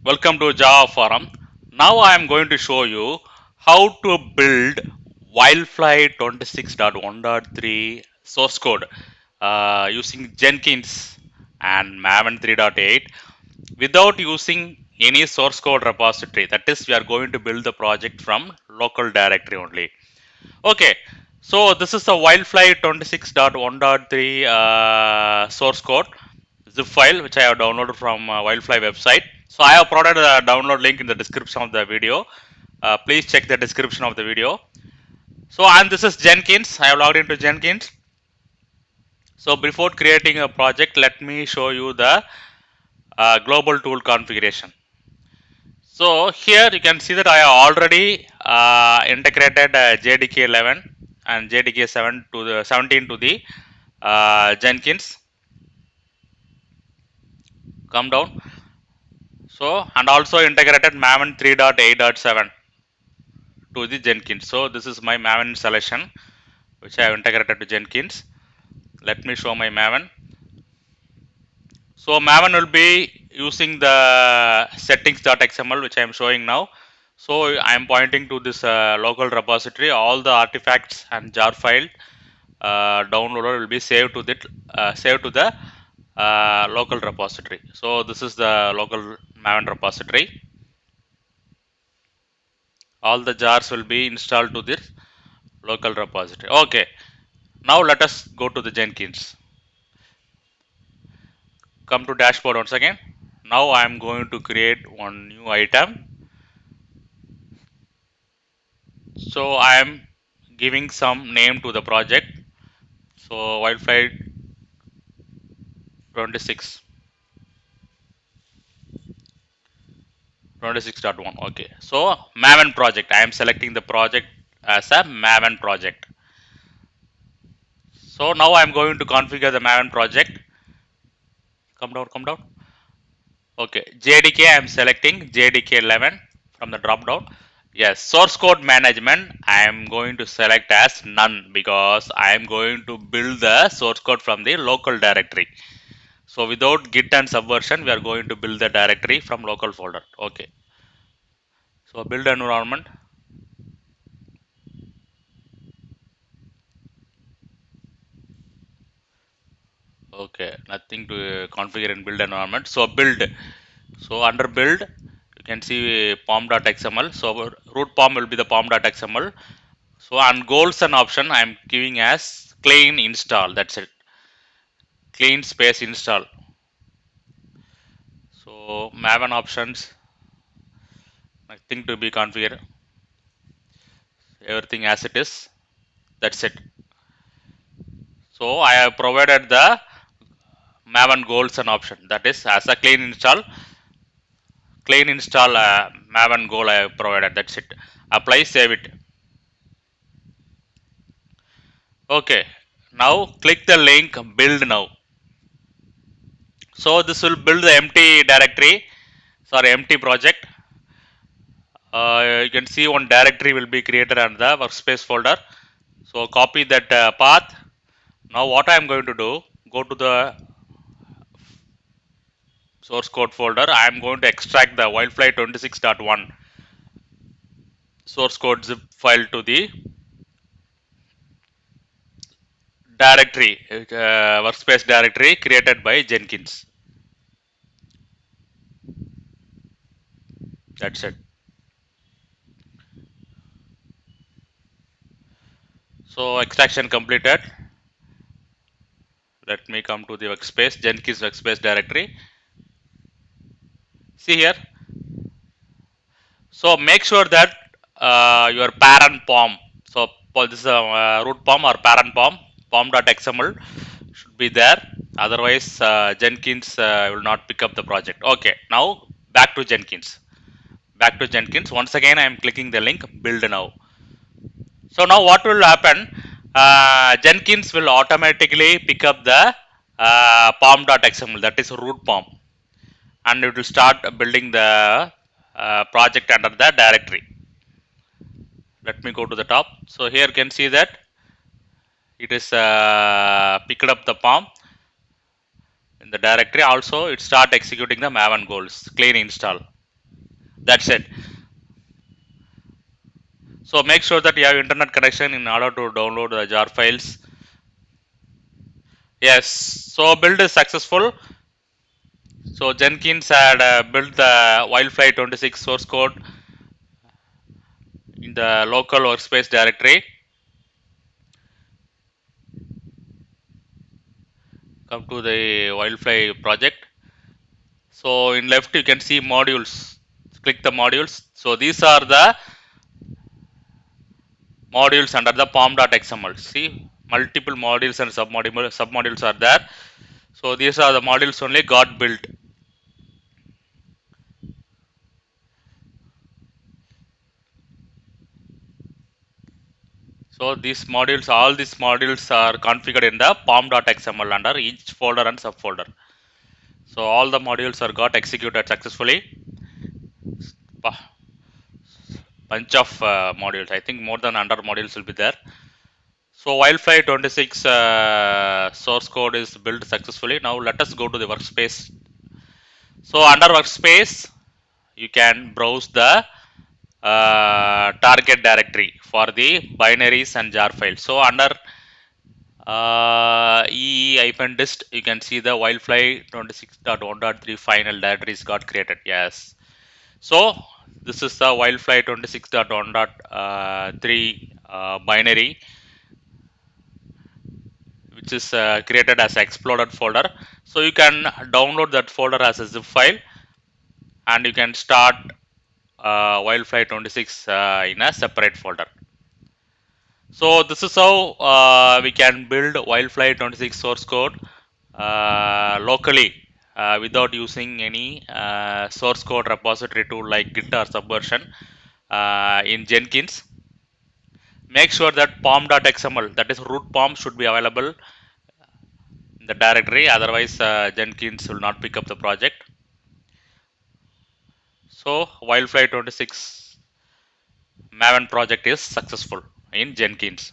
Welcome to Java Forum. Now I am going to show you how to build WildFly 26.1.3 source code using Jenkins and Maven 3.8 without using any source code repository. That is, we are going to build the project from local directory only. Okay, so this is the WildFly 26.1.3 source code zip file which I have downloaded from WildFly website. So I have provided a download link in the description of the video. Please check the description of the video. So and this is Jenkins. I have logged into Jenkins. So before creating a project, let me show you the global tool configuration. So here you can see that I have already integrated JDK 11 and JDK 7 to the 17 to the Jenkins. Come down. So and also integrated Maven 3.8.7 to the Jenkins. So this is my Maven installation which I have integrated to Jenkins. Let me show my Maven. So Maven will be using the settings.xml which I am showing now. So I am pointing to this local repository. All the artifacts and jar file downloader will be saved to the local repository. So this is the local Maven repository. All the jars will be installed to this local repository. Okay, now let us go to the Jenkins. Come to dashboard once again. Now I am going to create one new item. So I am giving some name to the project. So WildFly 26 26.1. Okay, so Maven project. I am selecting the project as a Maven project. So now I am going to configure the Maven project. Come down. Okay, JDK, I am selecting JDK 11 from the drop down. Yes, source code management, I am going to select as none because I am going to build the source code from the local directory. So without git and subversion, we are going to build the directory from local folder. Okay, so build environment. Okay, nothing to configure and build environment. So build. So under build, you can see pom.xml. So root pom will be the pom.xml. So on goals and option, I am giving as clean install. That's it. Clean space install. So Maven options, nothing to be configured. Everything as it is. That's it. So I have provided the Maven goals and option. That is as a clean install. Clean install Maven goal I have provided. That's it. Apply, save it. Okay. Now click the link build now. So this will build the empty directory, sorry, empty project. You can see one directory will be created on the workspace folder. So copy that path. Now what I am going to do, go to the source code folder. I am going to extract the WildFly 26.1 source code zip file to the directory, workspace directory created by Jenkins. That's it. So extraction completed. Let me come to the workspace, Jenkins workspace directory. See here. So make sure that your parent pom. So this is a root pom or parent pom.xml should be there. Otherwise, Jenkins will not pick up the project. Okay, now back to Jenkins. Back to Jenkins. Once again, I am clicking the link build now. So now what will happen? Jenkins will automatically pick up the pom.xml, that is root pom, and it will start building the project under the directory. Let me go to the top. So here you can see that it is picked up the pom in the directory. Also, it start executing the Maven goals, clean install. That's it. So make sure that you have internet connection in order to download the jar files. Yes, so build is successful. So Jenkins had built the WildFly 26 source code in the local workspace directory. Come to the WildFly project. So in left you can see modules. Click the modules. So these are the modules under the pom.xml. See, multiple modules and submodules are there. So these are the modules only got built. So all these modules are configured in the pom.xml under each folder and subfolder. So all the modules are got executed successfully. Bunch of modules. I think more than 100 modules will be there. So WildFly 26 source code is built successfully. Now let us go to the workspace. So under workspace, you can browse the target directory for the binaries and jar files. So under ee-dist, you can see the WildFly 26.1.3 final directories got created. Yes. So this is the WildFly 26.1.3 binary, which is created as exploded folder. So you can download that folder as a zip file, and you can start WildFly 26 in a separate folder. So this is how we can build WildFly 26 source code locally without using any source code repository tool like Git or Subversion in Jenkins. Make sure that pom.xml, that is root pom, should be available in the directory. Otherwise, Jenkins will not pick up the project. So WildFly 26 Maven project is successful in Jenkins.